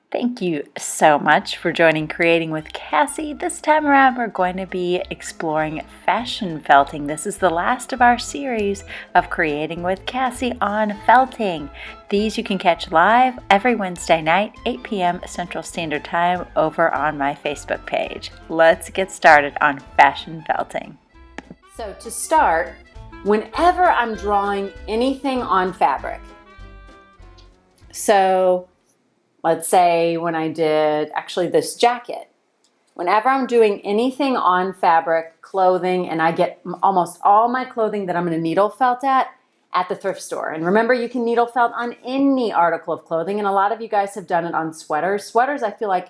Thank you so much for joining Creating with Cassie. This time around, we're going to be exploring fashion felting. This is the last of our series of Creating with Cassie on felting. These you can catch live every Wednesday night, 8 p.m. Central Standard Time over on my Facebook page. Let's get started on fashion felting. So to start, whenever I'm drawing anything on fabric, so let's say when I did actually this jacket, whenever I'm doing anything on fabric, clothing, and I get almost all my clothing that I'm going to needle felt at the thrift store. And remember, you can needle felt on any article of clothing, and a lot of you guys have done it on sweaters. Sweaters, I feel like,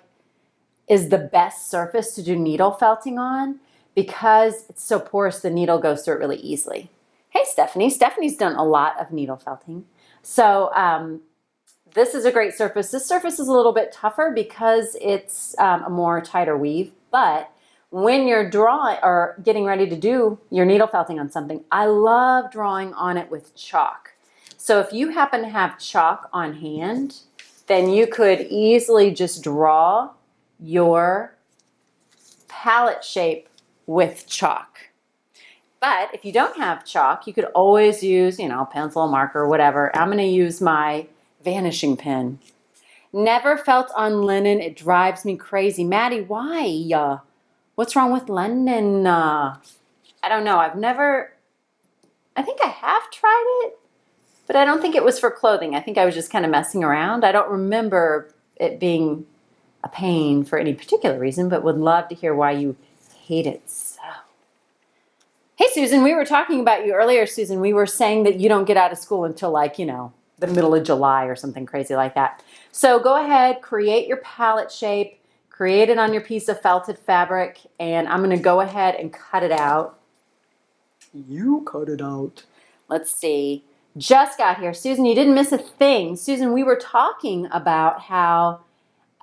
is the best surface to do needle felting on because it's so porous, the needle goes through it really easily. Hey, Stephanie. Stephanie's done a lot of needle felting. So this is a great surface. This surface is a little bit tougher because it's a more tighter weave, but when you're drawing or getting ready to do your needle felting on something, I love drawing on it with chalk. So if you happen to have chalk on hand, then you could easily just draw your palette shape with chalk. But if you don't have chalk, you could always use, pencil, marker, whatever. I'm going to use my vanishing pen. Never felt on linen. It drives me crazy. Maddie, why? What's wrong with linen? I don't know. I think I have tried it, but I don't think it was for clothing. I think I was just kind of messing around. I don't remember it being a pain for any particular reason, but would love to hear why you hate it so. Hey, Susan, we were talking about you earlier, Susan. We were saying that you don't get out of school until the middle of July or something crazy like that. So go ahead, create your palette shape, create it on your piece of felted fabric, and I'm going to go ahead and cut it out. You cut it out. Let's see. Just got here. Susan, you didn't miss a thing. Susan, we were talking about how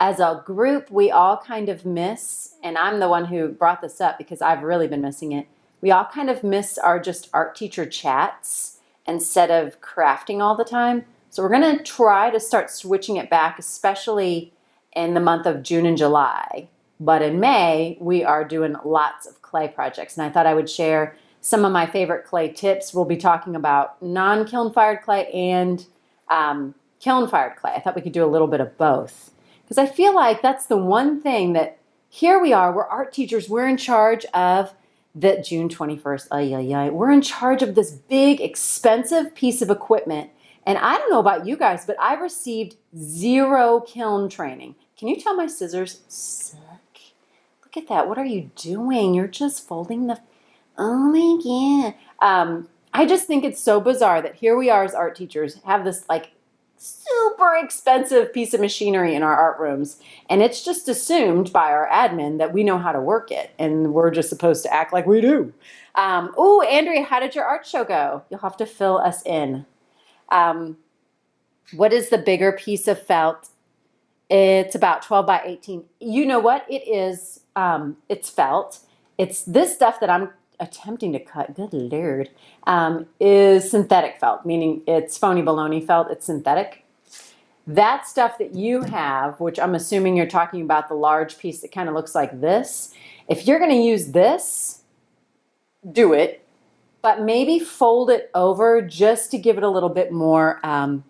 as a group we all kind of miss, and I'm the one who brought this up because I've really been missing it. We all kind of miss our just art teacher chats instead of crafting all the time. So we're going to try to start switching it back, especially in the month of June and July. But in May, we are doing lots of clay projects. And I thought I would share some of my favorite clay tips. We'll be talking about non-kiln fired clay and kiln fired clay. I thought we could do a little bit of both. Because I feel like that's the one thing that here we are, we're art teachers, we're in charge of the June 21st, we're in charge of this big, expensive piece of equipment. And I don't know about you guys, but I've received 0 kiln training. Can you tell my scissors suck? Look at that. What are you doing? You're just folding the... Oh my God. I just think it's so bizarre that here we are as art teachers, have this super expensive piece of machinery in our art rooms, and it's just assumed by our admin that we know how to work it, and we're just supposed to act like we do. Oh, Andrea, how did your art show go? You'll have to fill us in. What is the bigger piece of felt? It's about 12 by 18. You know what? It is, it's felt. It's this stuff that I'm attempting to cut, good Lord, is synthetic felt, meaning it's phony baloney felt, it's synthetic. That stuff that you have, which I'm assuming you're talking about the large piece that kind of looks like this, if you're going to use this, do it, but maybe fold it over just to give it a little bit more, I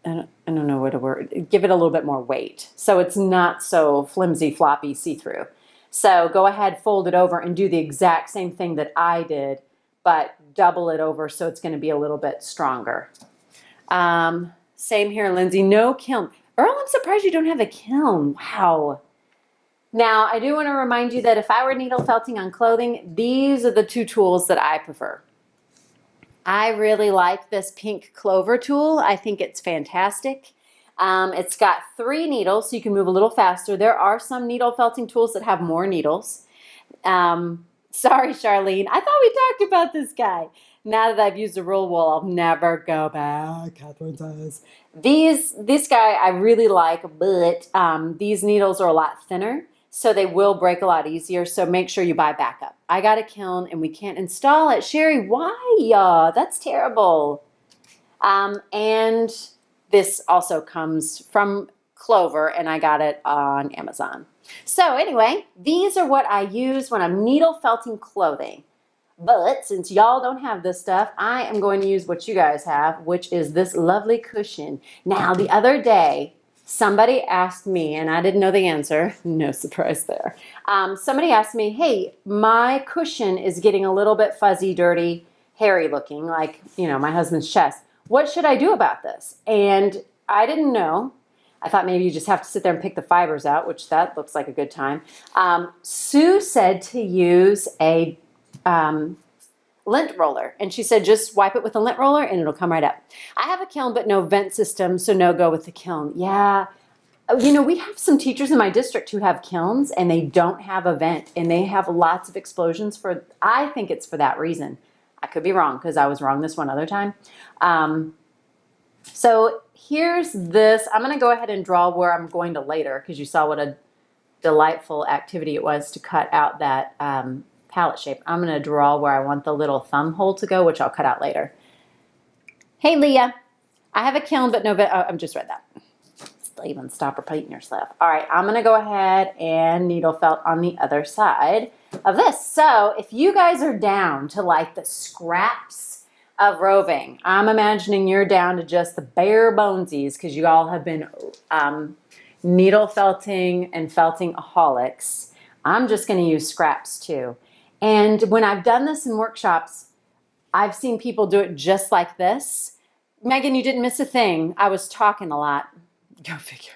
don't know what a word, give it a little bit more weight. So it's not so flimsy, floppy, see-through. So go ahead, fold it over and do the exact same thing that I did, but double it over so it's going to be a little bit stronger. Same here, Lindsay, no kiln. Earl, I'm surprised you don't have a kiln. Wow. Now, I do want to remind you that if I were needle felting on clothing, these are the 2 tools that I prefer. I really like this pink clover tool. I think it's fantastic. It's got 3 needles, so you can move a little faster. There are some needle felting tools that have more needles. Sorry, Charlene. I thought we talked about this guy. Now that I've used the roll wool, I'll never go back, Catherine says. This guy I really like, but these needles are a lot thinner, so they will break a lot easier, so make sure you buy backup. I got a kiln, and we can't install it. Sherry, why? That's terrible. And this also comes from clover, and I got it on Amazon. So anyway, these are what I use when I'm needle felting clothing. But since y'all don't have this stuff, I am going to use what you guys have, which is this lovely cushion. Now, the other day, somebody asked me, and I didn't know the answer. No surprise there. Somebody asked me, hey, my cushion is getting a little bit fuzzy, dirty, hairy looking, like, my husband's chest. What should I do about this? And I didn't know. I thought maybe you just have to sit there and pick the fibers out, which that looks like a good time. Sue said to use a lint roller, and she said just wipe it with a lint roller and it'll come right up. I have a kiln but no vent system, so no go with the kiln. Yeah, we have some teachers in my district who have kilns and they don't have a vent, and they have lots of explosions I think it's for that reason. I could be wrong because I was wrong this one other time. So here's this. I'm going to go ahead and draw where I'm going to later, because you saw what a delightful activity it was to cut out that palette shape. I'm going to draw where I want the little thumb hole to go, which I'll cut out later. Hey, Leah. I have a kiln, but no, I just read that. Still even stop repeating yourself. All right, I'm going to go ahead and needle felt on the other side of this. So if you guys are down to like the scraps of roving, I'm imagining you're down to just the bare bonesies, because you all have been needle felting and felting-aholics. I'm just going to use scraps too. And when I've done this in workshops, I've seen people do it just like this. Megan, you didn't miss a thing. I was talking a lot. Go figure.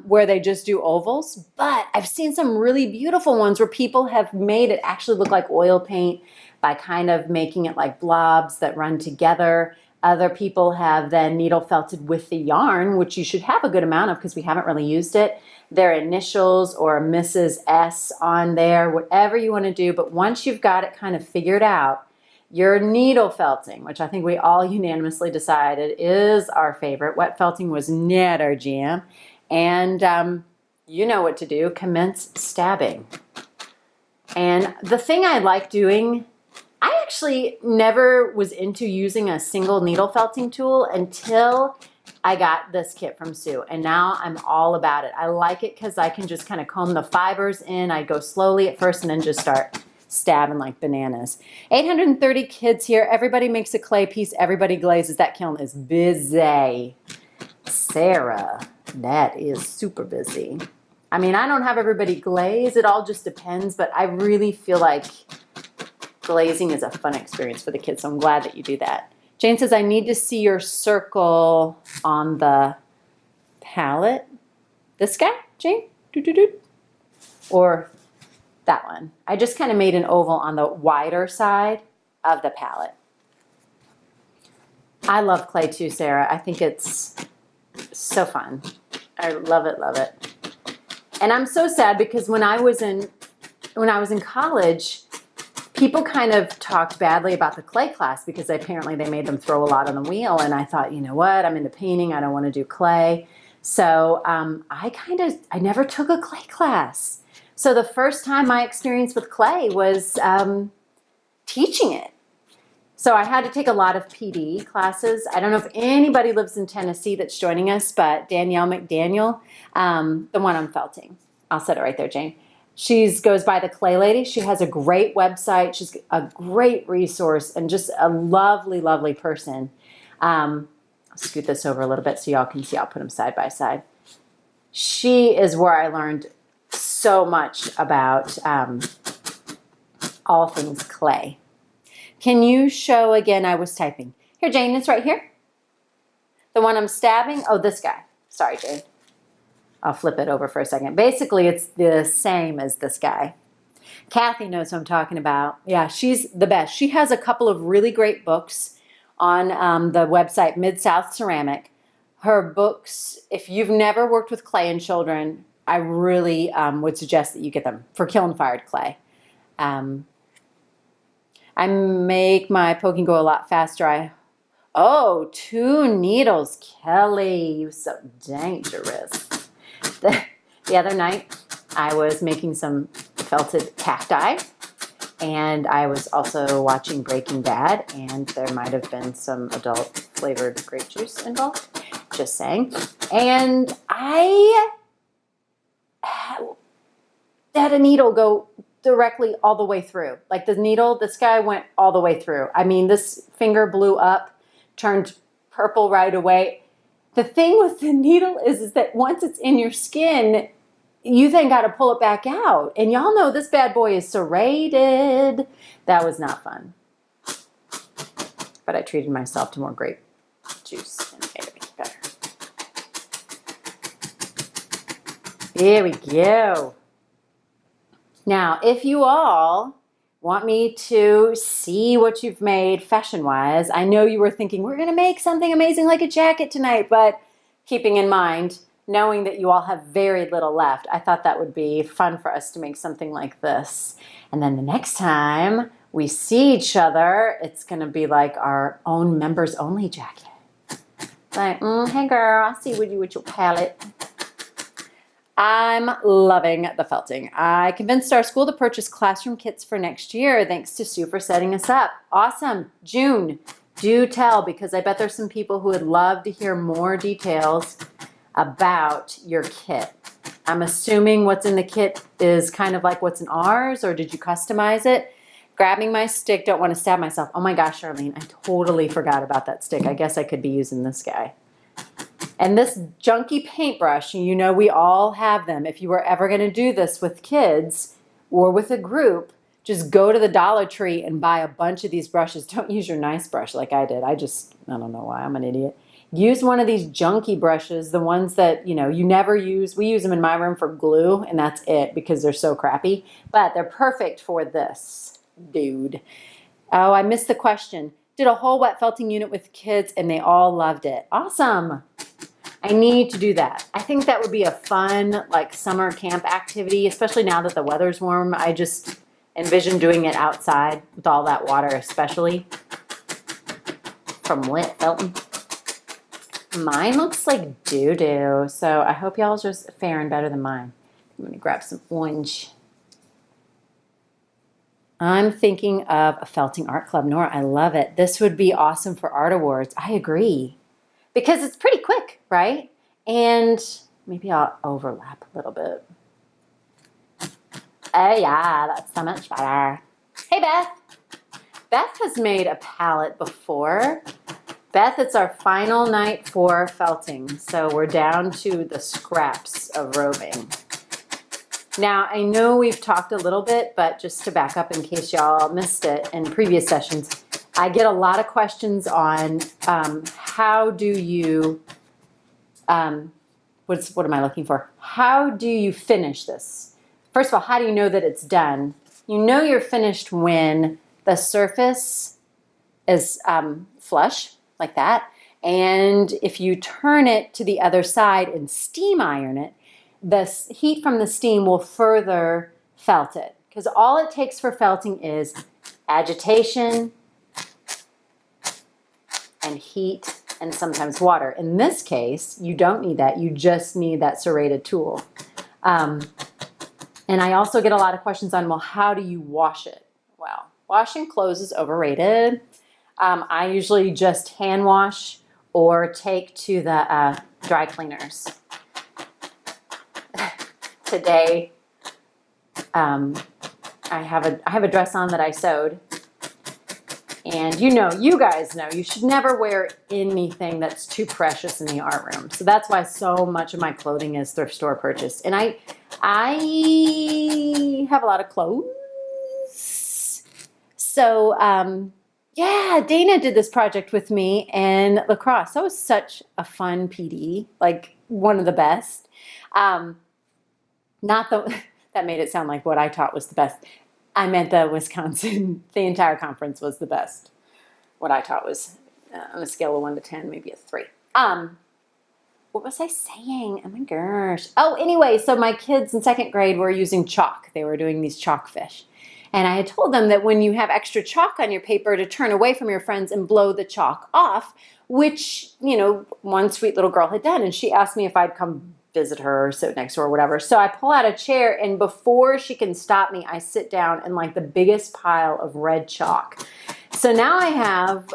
Where they just do ovals. But I've seen some really beautiful ones where people have made it actually look like oil paint by kind of making it like blobs that run together. Other people have then needle felted with the yarn, which you should have a good amount of because we haven't really used it. Their initials or Mrs. S on there, whatever you want to do. But once you've got it kind of figured out, your needle felting, which I think we all unanimously decided is our favorite. Wet felting was not our jam. And you know what to do. Commence stabbing. And the thing I like doing, I actually never was into using a single needle felting tool until I got this kit from Sue. And now I'm all about it. I like it because I can just kind of comb the fibers in. I go slowly at first and then just start stabbing like bananas. 830 kids here. Everybody makes a clay piece. Everybody glazes. That kiln is busy. Sarah, that is super busy. I mean, I don't have everybody glaze. It all just depends, but I really feel like glazing is a fun experience for the kids, so I'm glad that you do that. Jane says, I need to see your circle on the palette. This guy, Jane? Or that one. I just kind of made an oval on the wider side of the palette. I love clay too, Sarah. I think it's so fun. I love it, love it. And I'm so sad because when I was in college, people kind of talked badly about the clay class because apparently they made them throw a lot on the wheel. And I thought, you know what? I'm into painting. I don't want to do clay. So I never took a clay class. So the first time my experience with clay was teaching it. So I had to take a lot of PD classes. I don't know if anybody lives in Tennessee that's joining us, but Danielle McDaniel, the one I'm felting. I'll set it right there, Jane. She goes by the Clay Lady. She has a great website. She's a great resource and just a lovely, lovely person. I'll scoot this over a little bit so y'all can see. I'll put them side by side. She is where I learned so much about all things clay. Can you show again? I was typing. Here, Jane, it's right here. The one I'm stabbing. Oh, this guy. Sorry, Jane. I'll flip it over for a second. Basically, it's the same as this guy. Kathy knows what I'm talking about. Yeah, she's the best. She has a couple of really great books on the website Mid-South Ceramic. Her books, if you've never worked with clay and children, I really would suggest that you get them for kiln-fired clay. I make my poking go a lot faster. 2 needles, Kelly, you so dangerous. The other night, I was making some felted cacti, and I was also watching Breaking Bad, and there might have been some adult flavored grape juice involved, just saying. And I had a needle go directly all the way through. Like the needle, this guy went all the way through. I mean, this finger blew up, turned purple right away. The thing with the needle is that once it's in your skin, you then got to pull it back out. And y'all know this bad boy is serrated. That was not fun. But I treated myself to more grape juice and made it better. There we go. Now, if you all want me to see what you've made fashion-wise, I know you were thinking, we're going to make something amazing like a jacket tonight, but keeping in mind, knowing that you all have very little left, I thought that would be fun for us to make something like this. And then the next time we see each other, it's going to be like our own members-only jacket. Like, hey girl, I see you with your palette. I'm loving the felting. I convinced our school to purchase classroom kits for next year. Thanks to Sue for setting us up. Awesome. June, do tell, because I bet there's some people who would love to hear more details about your kit. I'm assuming what's in the kit is kind of like what's in ours, or did you customize it? Grabbing my stick, don't want to stab myself. Oh my gosh, Charlene, I totally forgot about that stick. I guess I could be using this guy. And this junky paintbrush, you know we all have them. If you were ever going to do this with kids or with a group, just go to the Dollar Tree and buy a bunch of these brushes. Don't use your nice brush like I did. I don't know why, I'm an idiot. Use one of these junky brushes, the ones that, you never use. We use them in my room for glue, and that's it because they're so crappy. But they're perfect for this, dude. Oh, I missed the question. Did a whole wet felting unit with kids, and they all loved it. Awesome. I need to do that. I think that would be a fun, like, summer camp activity, especially now that the weather's warm. I just envision doing it outside with all that water, especially from wet felting. Mine looks like doo-doo, so I hope y'all just faring better than mine. I'm gonna grab some orange. I'm thinking of a felting art club. Nora, I love it. This would be awesome for art awards. I agree. Because it's pretty quick, right? And maybe I'll overlap a little bit. Oh yeah, that's so much better. Hey Beth. Beth has made a palette before. Beth, it's our final night for felting. So we're down to the scraps of roving. Now, I know we've talked a little bit, but just to back up in case y'all missed it in previous sessions, I get a lot of questions on how do you, what am I looking for? How do you finish this? First of all, how do you know that it's done? You know you're finished when the surface is flush, like that. And if you turn it to the other side and steam iron it, the heat from the steam will further felt it. Because all it takes for felting is agitation and heat and sometimes water. In this case, you don't need that. You just need that serrated tool. And I also get a lot of questions on, well, how do you wash it? Well, washing clothes is overrated. I usually just hand wash or take to the dry cleaners. Today, I have a dress on that I sewed. And you guys know, you should never wear anything that's too precious in the art room. So that's why so much of my clothing is thrift store purchase. And I have a lot of clothes. So, yeah, Dana did this project with me in lacrosse. That was such a fun PD, like one of the best. That made it sound like what I taught was the best. I meant the Wisconsin, the entire conference was the best. What I taught was on a scale of 1 to 10, maybe a 3. What was I saying? Oh my gosh. Oh, anyway, so my kids in 2nd grade were using chalk. They were doing these chalk fish. And I had told them that when you have extra chalk on your paper to turn away from your friends and blow the chalk off, which, one sweet little girl had done. And she asked me if I'd come visit her or sit next to her or whatever. So I pull out a chair, and before she can stop me, I sit down in like the biggest pile of red chalk. So now I have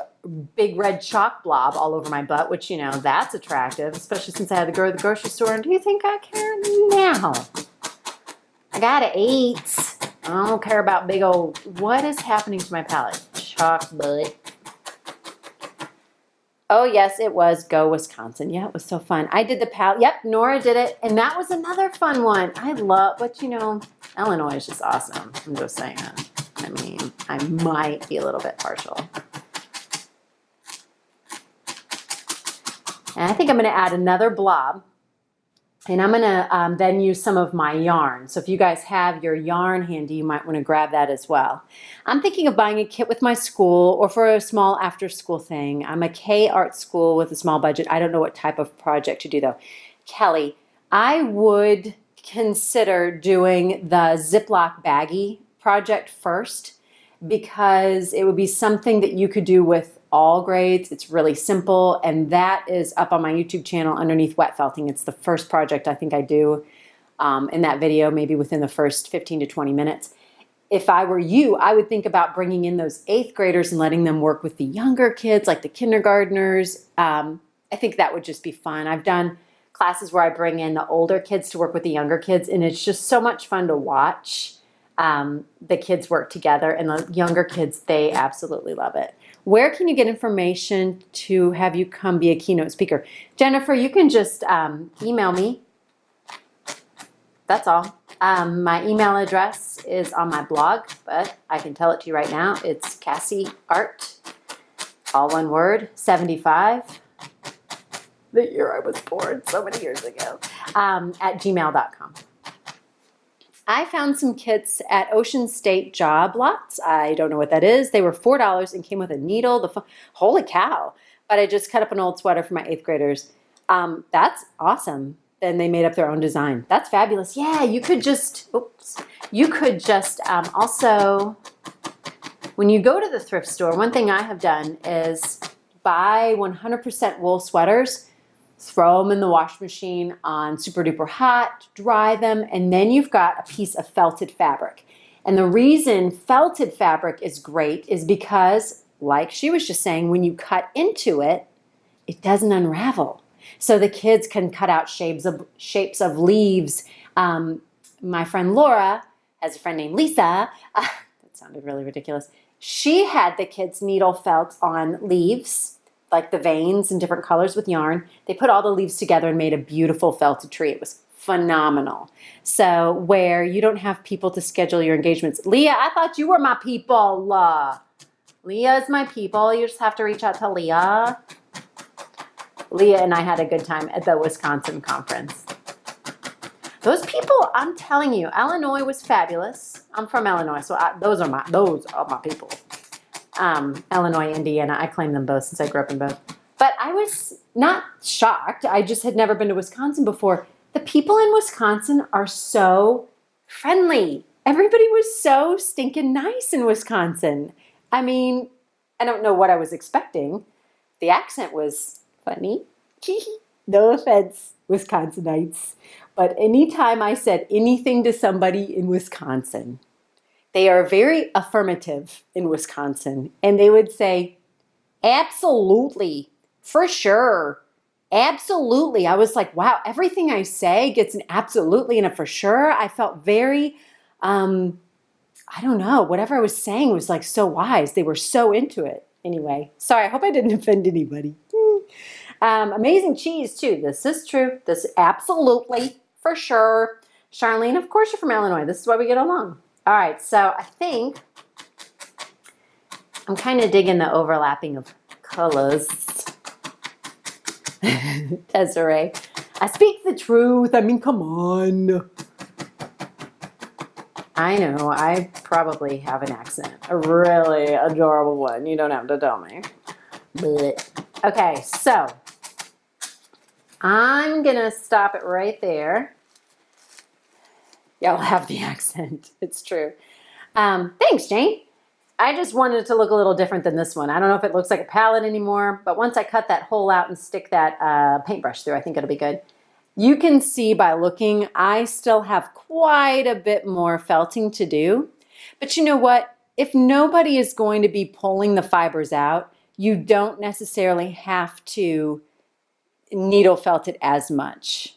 big red chalk blob all over my butt, which, that's attractive, especially since I had to go to the grocery store. And do you think I care now? I gotta eat. I don't care about big old, what is happening to my palette? Chalk butt. Oh, yes, it was Go Wisconsin. Yeah, it was so fun. I did the palette. Yep, Nora did it. And that was another fun one. I love, but Illinois is just awesome. I'm just saying. I mean, I might be a little bit partial. And I think I'm going to add another blob. And I'm going to then use some of my yarn. So if you guys have your yarn handy, you might want to grab that as well. I'm thinking of buying a kit with my school or for a small after-school thing. I'm a K-art school with a small budget. I don't know what type of project to do, though. Kelly, I would consider doing the Ziploc baggie project first because it would be something that you could do with all grades. It's really simple, and that is up on my YouTube channel underneath wet felting. It's the first project I think I do in that video, maybe within the first 15 to 20 minutes. If I were you, I would think about bringing in those 8th graders and letting them work with the younger kids, like the kindergartners. I think that would just be fun. I've done classes where I bring in the older kids to work with the younger kids, and it's just so much fun to watch the kids work together, and the younger kids, they absolutely love it. Where can you get information to have you come be a keynote speaker? Jennifer, you can just email me. That's all. My email address is on my blog, but I can tell it to you right now. It's Cassie Art, all one word, 75. The year I was born, so many years ago, at gmail.com. I found some kits at Ocean State Job Lots. I don't know what that is. They were $4 and came with a needle. Holy cow. But I just cut up an old sweater for my 8th graders. That's awesome. Then they made up their own design. That's fabulous. Yeah, you could just, also, when you go to the thrift store, one thing I have done is buy 100% wool sweaters, throw them in the wash machine on super duper hot, dry them, and then you've got a piece of felted fabric. And the reason felted fabric is great is because, like she was just saying, when you cut into it, it doesn't unravel. So the kids can cut out shapes of leaves. My friend Laura has a friend named Lisa. That sounded really ridiculous. She had the kids needle felt on leaves, like the veins in different colors with yarn. They put all the leaves together and made a beautiful felted tree. It was phenomenal. So where you don't have people to schedule your engagements. Leah, I thought you were my people. Leah is my people. You just have to reach out to Leah. Leah and I had a good time at the Wisconsin conference. Those people, I'm telling you, Illinois was fabulous. I'm from Illinois, so those are my people. Illinois, Indiana, I claim them both since I grew up in both. But I was not shocked. I just had never been to Wisconsin before. The people in Wisconsin are so friendly. Everybody was so stinking nice in Wisconsin. I mean, I don't know what I was expecting. The accent was funny. No offense, Wisconsinites. But anytime I said anything to somebody in Wisconsin, they are very affirmative in Wisconsin. And they would say, absolutely, for sure, absolutely. I was like, wow, everything I say gets an absolutely and a for sure. I felt very, I don't know, whatever I was saying was like so wise. They were so into it. Anyway, sorry, I hope I didn't offend anybody. Amazing cheese too. This is true. This is absolutely, for sure. Charlene, of course you're from Illinois. This is why we get along. All right, so I think I'm kind of digging the overlapping of colors. Desiree, I speak the truth. I mean, come on. I know, I probably have an accent. A really adorable one. You don't have to tell me. But, okay, so I'm going to stop it right there. Y'all have the accent. It's true. Thanks, Jane. I just wanted it to look a little different than this one. I don't know if it looks like a palette anymore, but once I cut that hole out and stick that paintbrush through, I think it'll be good. You can see by looking, I still have quite a bit more felting to do. But you know what? if nobody is going to be pulling the fibers out, you don't necessarily have to needle felt it as much.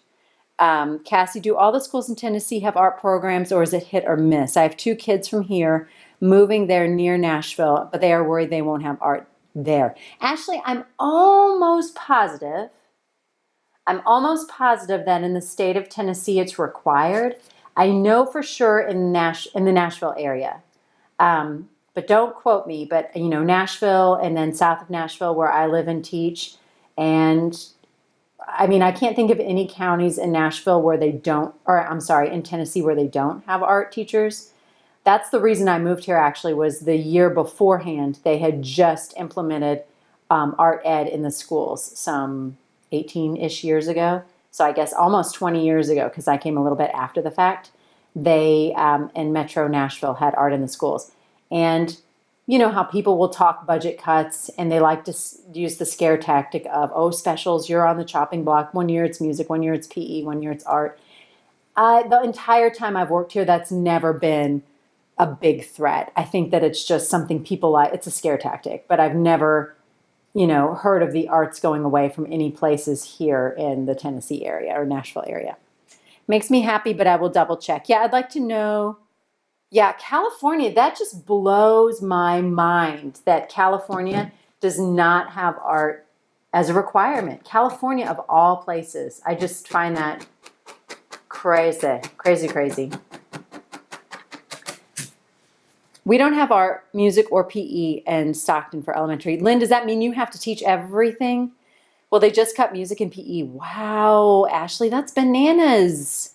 Cassie, do all the schools in Tennessee have art programs, or is it hit or miss? I have 2 kids from here moving there near Nashville, but they are worried they won't have art there. Ashley, I'm almost positive that in the state of Tennessee it's required. I know for sure in the Nashville area. But don't quote me, but Nashville and then south of Nashville where I live and teach. And I mean, I can't think of any counties in Nashville where they don't, or I'm sorry, in Tennessee where they don't have art teachers. That's the reason I moved here actually, was the year beforehand they had just implemented art ed in the schools some 18-ish years ago. So I guess almost 20 years ago, because I came a little bit after the fact. They, in Metro Nashville, had art in the schools. And you know how people will talk budget cuts and they like to use the scare tactic of, oh, specials, you're on the chopping block. One year it's music, one year it's PE, one year it's art. The entire time I've worked here, that's never been a big threat. I think that it's just something people like. It's a scare tactic, but I've never, heard of the arts going away from any places here in the Tennessee area or Nashville area. Makes me happy, but I will double check. Yeah, I'd like to know. Yeah, California, that just blows my mind that California does not have art as a requirement. California, of all places. I just find that crazy, crazy, crazy. We don't have art, music, or PE in Stockton for elementary. Lynn, does that mean you have to teach everything? Well, they just cut music and PE. Wow, Ashley, that's bananas.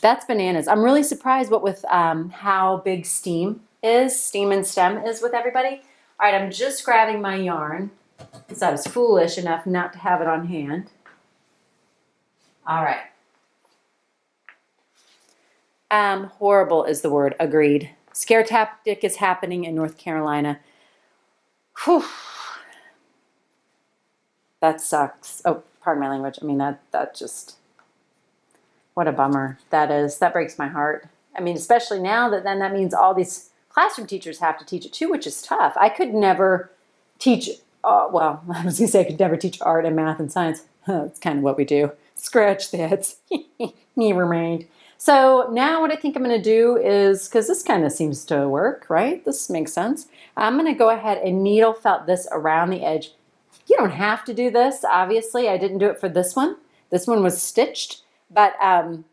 That's bananas. I'm really surprised with how big STEAM and STEM is with everybody. All right, I'm just grabbing my yarn because I was foolish enough not to have it on hand. All right. Horrible is the word. Agreed. Scare tactic is happening in North Carolina. Whew. That sucks. Oh, pardon my language. I mean, that just, what a bummer that is. That breaks my heart. I mean, especially now that means all these classroom teachers have to teach it too, which is tough. I could never teach, well, I was going to say I could never teach art and math and science. That's kind of what we do. Scratch that. Never mind. So now what I think I'm going to do is, because this kind of seems to work, right? This makes sense. I'm going to go ahead and needle felt this around the edge. You don't have to do this, obviously. I didn't do it for this one. This one was stitched, but I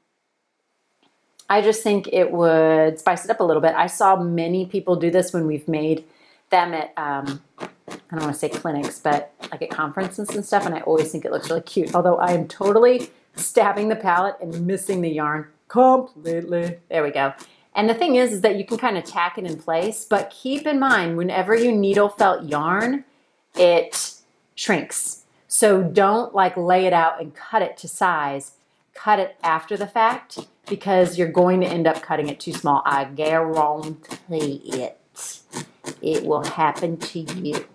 just think it would spice it up a little bit. I saw many people do this when we've made them at, I don't want to say clinics, but like at conferences and stuff, and I always think it looks really cute, although I am totally stabbing the palette and missing the yarn completely. There we go. And the thing is that you can kind of tack it in place, but keep in mind, whenever you needle felt yarn, it shrinks. So don't like lay it out and cut it to size. Cut it after the fact, because you're going to end up cutting it too small. I guarantee it. It will happen to you.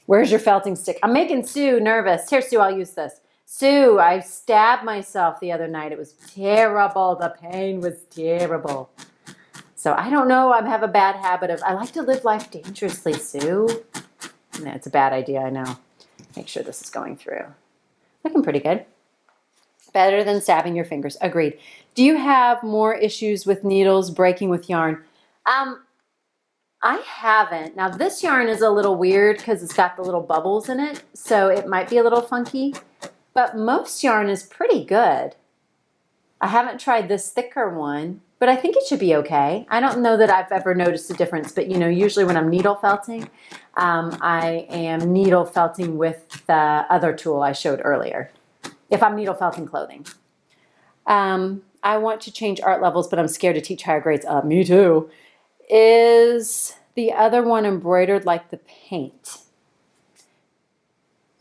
Where's your felting stick? I'm making Sue nervous. Here, Sue, I'll use this. Sue, I stabbed myself the other night. It was terrible. The pain was terrible. So I don't know. I have a bad habit of, I like to live life dangerously, Sue. No, it's a bad idea, I know. Make sure this is going through. Looking pretty good. Better than stabbing your fingers. Agreed. Do you have more issues with needles breaking with yarn? I haven't. Now this yarn is a little weird because it's got the little bubbles in it, so it might be a little funky, but most yarn is pretty good. I haven't tried this thicker one, but I think it should be okay. I don't know that I've ever noticed a difference, but usually when I'm needle felting, I am needle felting with the other tool I showed earlier, if I'm needle felting clothing. I want to change art levels, but I'm scared to teach higher grades. Me too. Is the other one embroidered like the paint?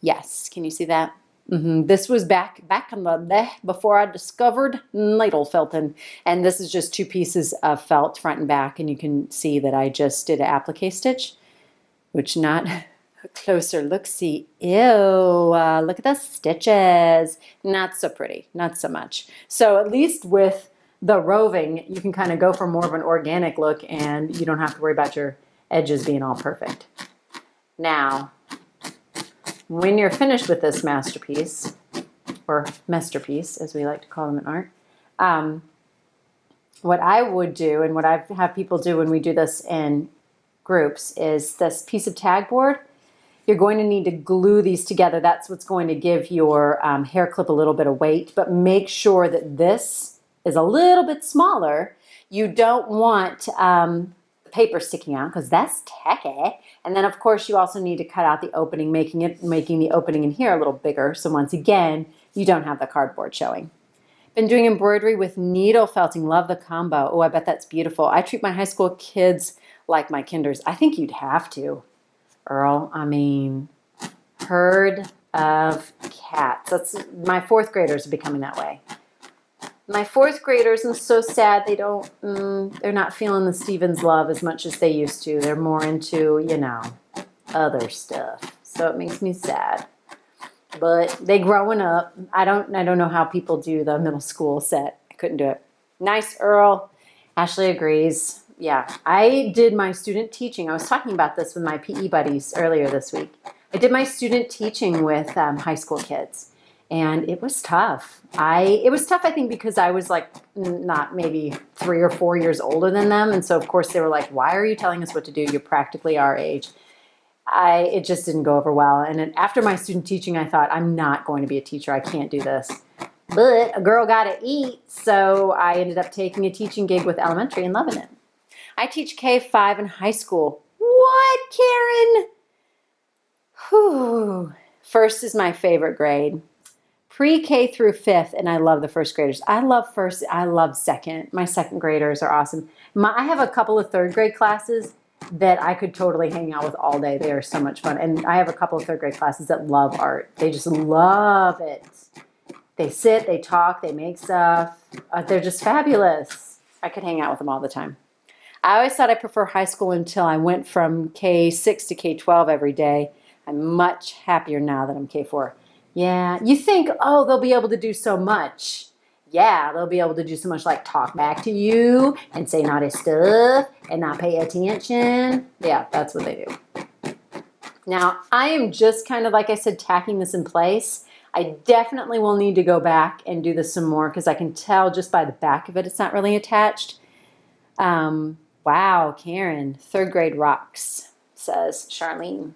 Yes. Can you see that? This was back in the day before I discovered needle felting. And this is just 2 pieces of felt front and back. And you can see that I just did an applique stitch, which not a closer look-see. Ew, look at the stitches. Not so pretty, not so much. So at least with the roving, you can kind of go for more of an organic look and you don't have to worry about your edges being all perfect. Now, when you're finished with this masterpiece, or masterpiece as we like to call them in art, what I would do and what I have people do when we do this in groups is this piece of tag board. You're going to need to glue these together. That's what's going to give your hair clip a little bit of weight, but make sure that this is a little bit smaller. You don't want paper sticking out because that's tacky. And then of course you also need to cut out the opening, making the opening in here a little bigger. So once again, you don't have the cardboard showing. Been doing embroidery with needle felting. Love the combo. Oh, I bet that's beautiful. I treat my high school kids like my kinders. I think you'd have to, Earl. I mean, herd of cats. That's my fourth graders are becoming that way. My fourth graders, I'm so sad they don't, they're not feeling the Stevens love as much as they used to. They're more into, you know, other stuff. So it makes me sad. But they growing up. I don't know how people do the middle school set. I couldn't do it. Nice, Earl. Ashley agrees. Yeah, I did my student teaching. I was talking about this with my PE buddies earlier this week. I did my student teaching with high school kids. And it was tough. It was tough, I think, because I was like not maybe 3 or 4 years older than them. And so, of course, they were like, why are you telling us what to do? You're practically our age. It just didn't go over well. And then after my student teaching, I thought, I'm not going to be a teacher. I can't do this. But a girl got to eat. So I ended up taking a teaching gig with elementary and loving it. I teach K-5 in high school. What, Karen? Whew. First is my favorite grade. Pre-K through 5th, and I love the first graders. I love first, I love second. My second graders are awesome. I have a couple of third grade classes that I could totally hang out with all day. They are so much fun. And I have a couple of third grade classes that love art. They just love it. They sit, they talk, they make stuff. They're just fabulous. I could hang out with them all the time. I always thought I prefer high school until I went from K6 to K12 every day. I'm much happier now that I'm K4. Yeah, you think, oh, they'll be able to do so much. Yeah, they'll be able to do so much like talk back to you and say naughty stuff and not pay attention. Yeah, that's what they do. Now, I am just kind of, like I said, tacking this in place. I definitely will need to go back and do this some more because I can tell just by the back of it, it's not really attached. Wow, Karen, third grade rocks, says Charlene.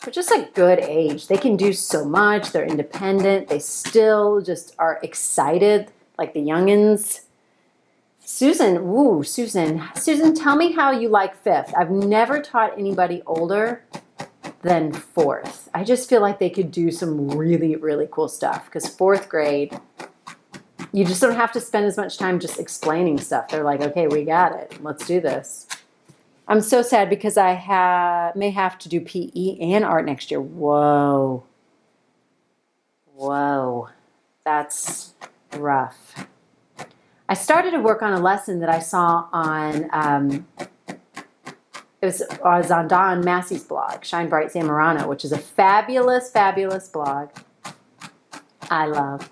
They're just a good age. They can do so much. They're independent. They still just are excited like the youngins. Susan, Susan, tell me how you like 5th. I've never taught anybody older than 4th. I just feel like they could do some really, really cool stuff because 4th grade, you just don't have to spend as much time just explaining stuff. They're like, okay, we got it. Let's do this. I'm so sad because I may have to do PE and art next year. Whoa. Whoa. That's rough. I started to work on a lesson that I saw on, it was on Don Massey's blog, Shine Bright Zamorano, which is a fabulous, fabulous blog I love.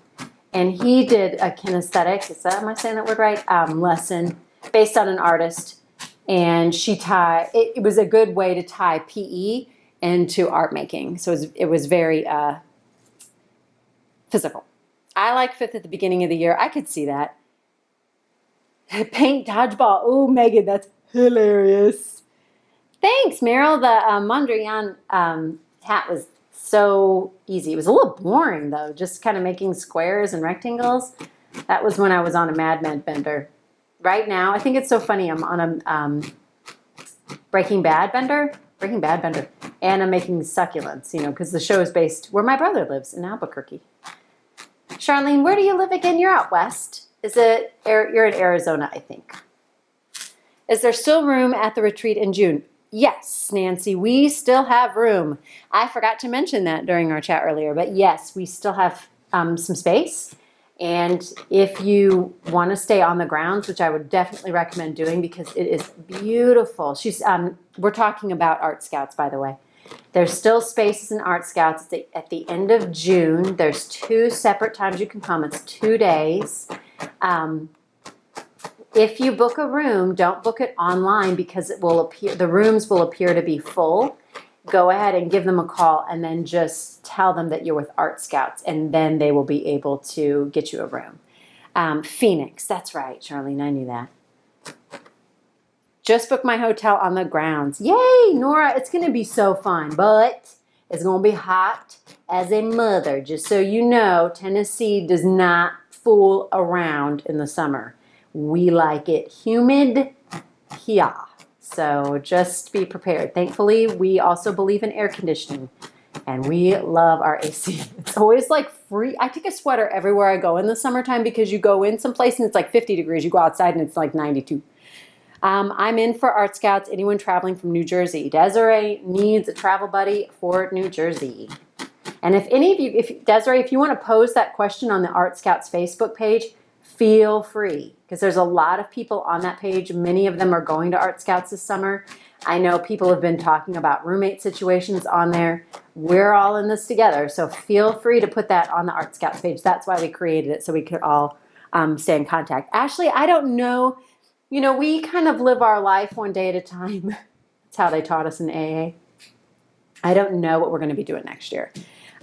And he did a kinesthetic, am I saying that word right? Lesson based on an artist. And it was a good way to tie PE into art making. So it was very physical. I like 5th at the beginning of the year. I could see that. Paint dodgeball. Oh, Megan, that's hilarious. Thanks, Meryl. The Mondrian hat was so easy. It was a little boring, though, just kind of making squares and rectangles. That was when I was on a Mad Men bender. Right now, I think it's so funny. I'm on a Breaking Bad bender, and I'm making succulents, because the show is based where my brother lives in Albuquerque. Charlene, where do you live again? You're out west. You're in Arizona, I think. Is there still room at the retreat in June? Yes, Nancy, we still have room. I forgot to mention that during our chat earlier, but yes, we still have some space. And if you want to stay on the grounds, which I would definitely recommend doing because it is beautiful. We're talking about Art Scouts, by the way. There's still spaces in Art Scouts at the end of June. There's 2 separate times you can come. It's 2 days. If you book a room, don't book it online because it will appear, the rooms will appear to be full. Go ahead and give them a call and then just tell them that you're with Art Scouts, and then they will be able to get you a room. Phoenix, that's right, Charlene, I knew that. Just booked my hotel on the grounds. Yay, Nora, it's going to be so fun, but it's going to be hot as a mother. Just so you know, Tennessee does not fool around in the summer. We like it humid here. So just be prepared. Thankfully, we also believe in air conditioning, and we love our AC. It's always like free. I take a sweater everywhere I go in the summertime because you go in someplace and it's like 50 degrees. You go outside and it's like 92. I'm in for Art Scouts, anyone traveling from New Jersey. Desiree needs a travel buddy for New Jersey. And if any of you, Desiree, if you want to pose that question on the Art Scouts Facebook page, feel free, because there's a lot of people on that page. Many of them are going to Art Scouts this summer. I know people have been talking about roommate situations on there. We're all in this together, so feel free to put that on the Art Scouts page. That's why we created it, so we could all stay in contact. Ashley, I don't know. You know, we kind of live our life one day at a time. That's how they taught us in AA. I don't know what we're going to be doing next year.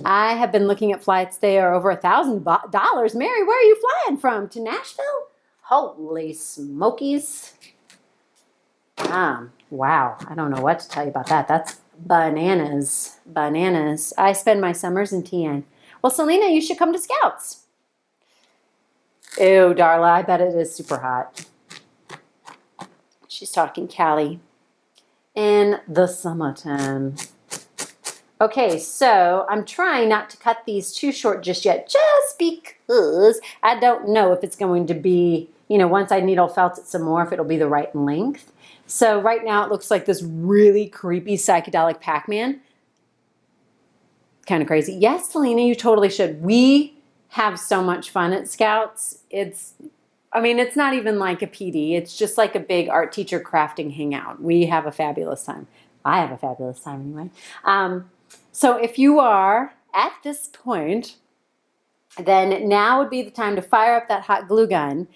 I have been looking at flights. They are over $1,000. Mary, where are you flying from? To Nashville? Holy smokies. Wow. I don't know what to tell you about that. That's bananas. Bananas. I spend my summers in TN. Well, Selena, you should come to Scouts. Ew, Darla, I bet it is super hot. She's talking Cali. In the summertime. Okay, so I'm trying not to cut these too short just yet, just because I don't know if it's going to be, you know, once I needle felt it some more, if it'll be the right length. So right now it looks like this really creepy psychedelic Pac-Man. Kind of crazy. Yes, Selena, you totally should. We have so much fun at Scouts. It's not even like a PD. It's just like a big art teacher crafting hangout. We have a fabulous time. I have a fabulous time anyway. So if you are at this point, then now would be the time to fire up that hot glue gun,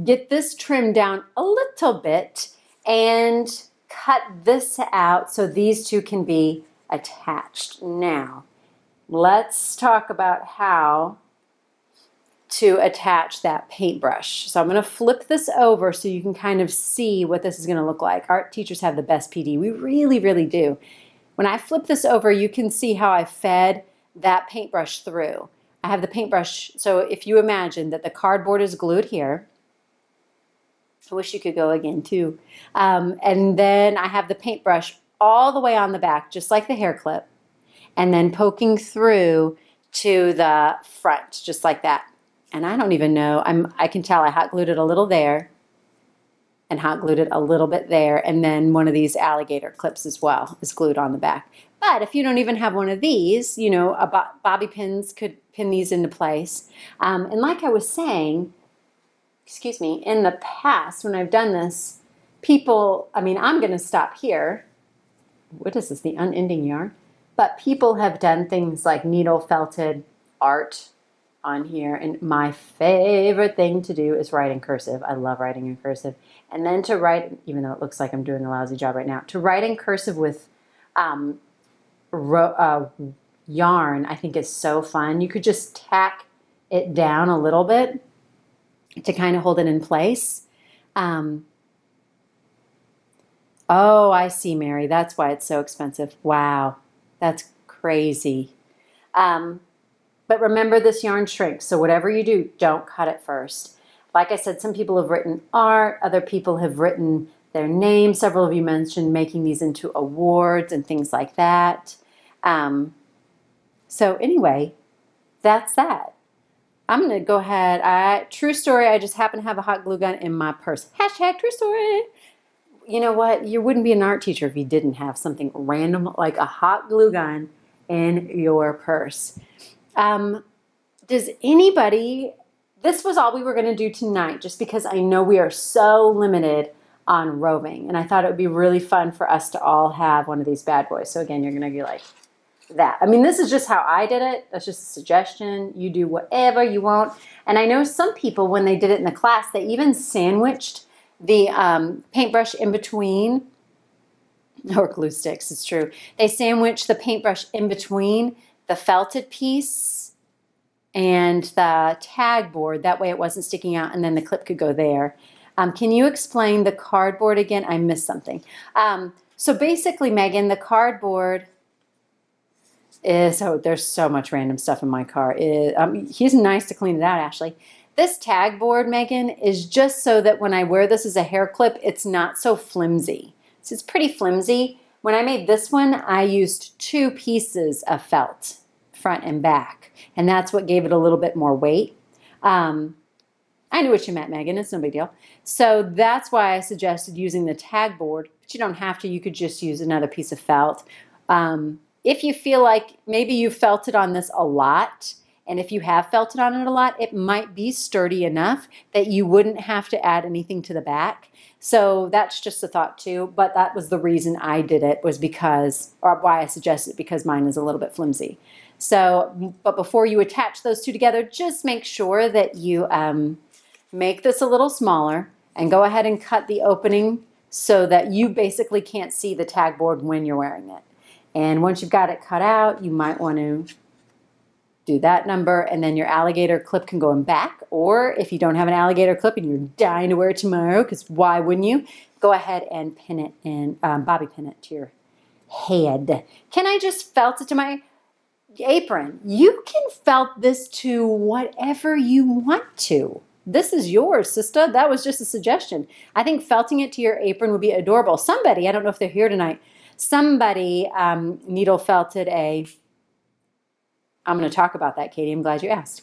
get this trimmed down a little bit, and cut this out so these two can be attached. Now, let's talk about how to attach that paintbrush. So I'm going to flip this over so you can kind of see what this is going to look like. Art teachers have the best PD. We really, really do. When I flip this over, you can see how I fed that paintbrush through. I have the paintbrush, so if you imagine that the cardboard is glued here, I wish you could go again too. And then I have the paintbrush all the way on the back, just like the hair clip, and then poking through to the front, just like that. And I don't even know, I can tell I hot glued it a little there, and hot glued it a little bit there, and then one of these alligator clips as well is glued on the back. But if you don't even have one of these, you know, bobby pins could pin these into place. And like I was saying, excuse me, in the past when I've done this, people, I'm going to stop here. What is this, the unending yarn? But people have done things like needle felted art on here, and my favorite thing to do is write in cursive. I love writing in cursive. And then to write, even though it looks like I'm doing a lousy job right now, to write in cursive with yarn, I think is so fun. You could just tack it down a little bit to kind of hold it in place. Oh, I see, Mary. That's why it's so expensive. Wow, that's crazy. But remember, this yarn shrinks, so whatever you do, don't cut it first. Like I said, some people have written art, other people have written their name. Several of you mentioned making these into awards and things like that. So anyway, that's that. I'm going to go ahead. True story, I just happen to have a hot glue gun in my purse. Hashtag true story. You know what? You wouldn't be an art teacher if you didn't have something random like a hot glue gun in your purse. Does anybody... This was all we were going to do tonight, just because I know we are so limited on roving. And I thought it would be really fun for us to all have one of these bad boys. So again, you're going to be like that. This is just how I did it. That's just a suggestion. You do whatever you want. And I know some people, when they did it in the class, they even sandwiched the paintbrush in between, or glue sticks, it's true. They sandwich the paintbrush in between the felted piece and the tag board. That way it wasn't sticking out and then the clip could go there. Can you explain the cardboard again? I missed something. So basically, Megan, the cardboard is, oh, there's so much random stuff in my car. He's nice to clean it out, Ashley. This tag board, Megan, is just so that when I wear this as a hair clip, it's not so flimsy. So it's pretty flimsy. When I made this one, I used 2 pieces of felt, front and back, and that's what gave it a little bit more weight. I knew what you meant, Megan. It's no big deal. So that's why I suggested using the tag board, but you don't have to. You could just use another piece of felt. If you feel like maybe you felted on this a lot, and if you have felted on it a lot, it might be sturdy enough that you wouldn't have to add anything to the back. So that's just a thought too, but that was the reason I did it, was because, or why I suggested it, because mine is a little bit flimsy. So, but before you attach those two together, just make sure that you make this a little smaller and go ahead and cut the opening so that you basically can't see the tag board when you're wearing it. And once you've got it cut out, you might want to do that number, and then your alligator clip can go in back. Or if you don't have an alligator clip and you're dying to wear it tomorrow, because why wouldn't you? Go ahead and pin it in, bobby pin it to your head. Can I just felt it to my apron? You can felt this to whatever you want to. This is yours, sister. That was just a suggestion. I think felting it to your apron would be adorable. Somebody, I don't know if they're here tonight, somebody needle felted a, I'm going to talk about that, Katie. I'm glad you asked.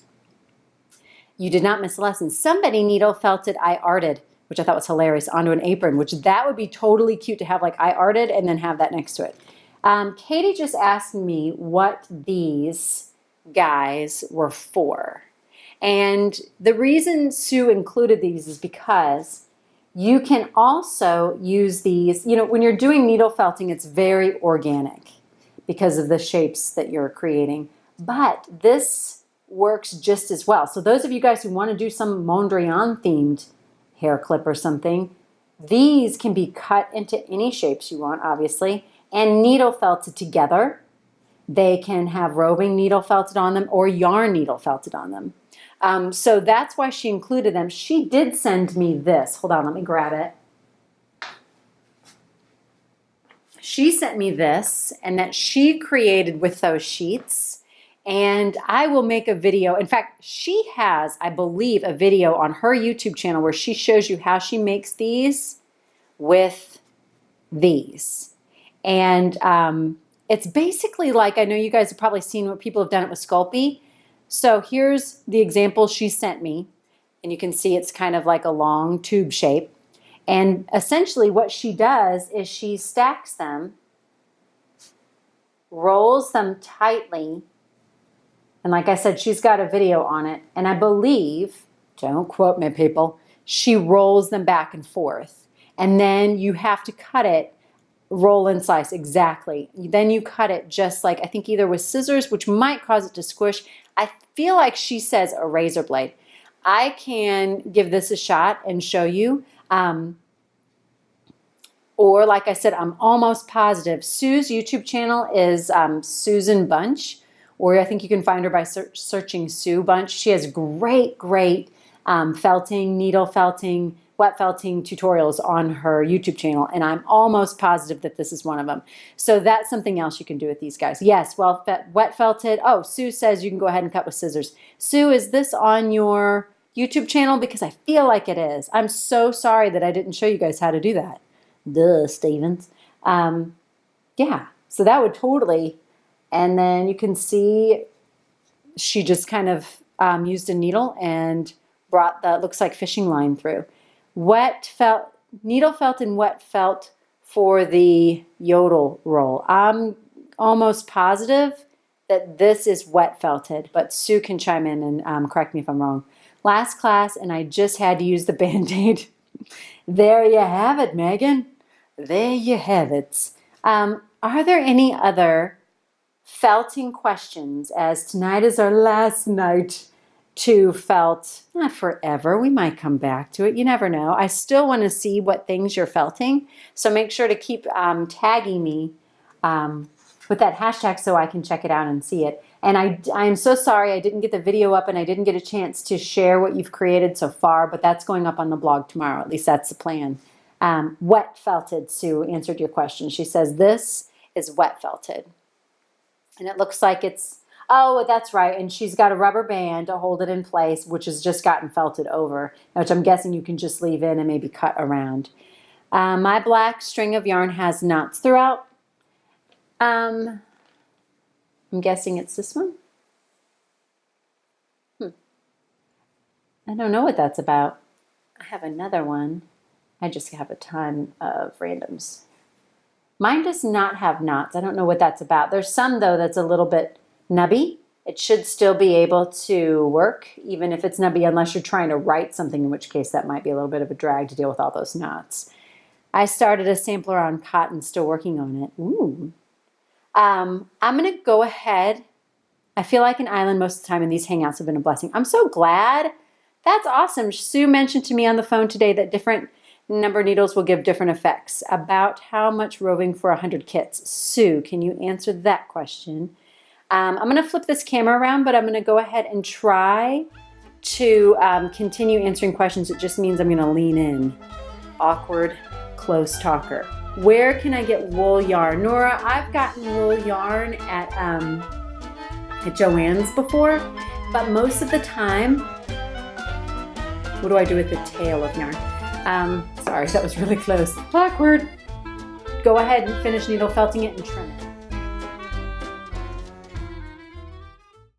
You did not miss a lesson. Somebody needle felted I arted, which I thought was hilarious, onto an apron, which that would be totally cute to have, like I arted and then have that next to it. Katie just asked me what these guys were for. And the reason Sue included these is because you can also use these, you know, when you're doing needle felting, it's very organic because of the shapes that you're creating. But this works just as well. So those of you guys who want to do some Mondrian themed hair clip or something, these can be cut into any shapes you want, obviously, and needle felted together. They can have roving needle felted on them or yarn needle felted on them. So that's why she included them. She did send me this. Hold on, let me grab it. She sent me this, and that she created with those sheets. And I will make a video. In fact, she has, I believe, a video on her YouTube channel where she shows you how she makes these with these. And it's basically like, I know you guys have probably seen what people have done it with Sculpey. So here's the example she sent me. And you can see it's kind of like a long tube shape. And essentially what she does is she stacks them, rolls them tightly, and like I said, she's got a video on it. And I believe, don't quote me, people, she rolls them back and forth. And then you have to cut it, roll and slice, exactly. Then you cut it just like, I think either with scissors, which might cause it to squish. I feel like she says a razor blade. I can give this a shot and show you. Or like I said, I'm almost positive. Sue's YouTube channel is Susan Bunch, or I think you can find her by searching Sue Bunch. She has great felting, needle felting, wet felting tutorials on her YouTube channel, and I'm almost positive that this is one of them. So that's something else you can do with these guys. Yes, well, wet felted. Oh, Sue says you can go ahead and cut with scissors. Sue, is this on your YouTube channel? Because I feel like it is. I'm so sorry that I didn't show you guys how to do that. Duh, Stevens. Yeah, so that would totally, and then you can see she just kind of used a needle and brought the, looks like fishing line through. Wet felt, needle felt and wet felt for the yodel roll. I'm almost positive that this is wet felted, but Sue can chime in and correct me if I'm wrong. Last class, and I just had to use the Band-Aid. There you have it, Megan. There you have it. Are there any other felting questions, as tonight is our last night to felt, not forever. We might come back to it. You never know. I still want to see what things you're felting. So make sure to keep tagging me with that hashtag so I can check it out and see it. And I'm so sorry I didn't get the video up and I didn't get a chance to share what you've created so far, but that's going up on the blog tomorrow. At least that's the plan. Wet felted, Sue answered your question. She says this is wet felted. And it looks like it's, oh, that's right. And she's got a rubber band to hold it in place, which has just gotten felted over, which I'm guessing you can just leave in and maybe cut around. My black string of yarn has knots throughout. I'm guessing it's this one. I don't know what that's about. I have another one. I just have a ton of randoms. Mine does not have knots. I don't know what that's about. There's some, though, that's a little bit nubby. It should still be able to work, even if it's nubby, unless you're trying to write something, in which case that might be a little bit of a drag to deal with all those knots. I started a sampler on cotton, still working on it. Ooh. I'm going to go ahead. I feel like an island most of the time, and these hangouts have been a blessing. I'm so glad. That's awesome. Sue mentioned to me on the phone today that different number needles will give different effects. About how much roving for 100 kits? Sue, can you answer that question? I'm going to flip this camera around, but I'm going to go ahead and try to continue answering questions. It just means I'm going to lean in. Awkward, close talker. Where can I get wool yarn? Nora, I've gotten wool yarn at Joann's before, but most of the time, what do I do with the tail of yarn? Sorry, that was really close. Awkward. Go ahead and finish needle felting it and trim it.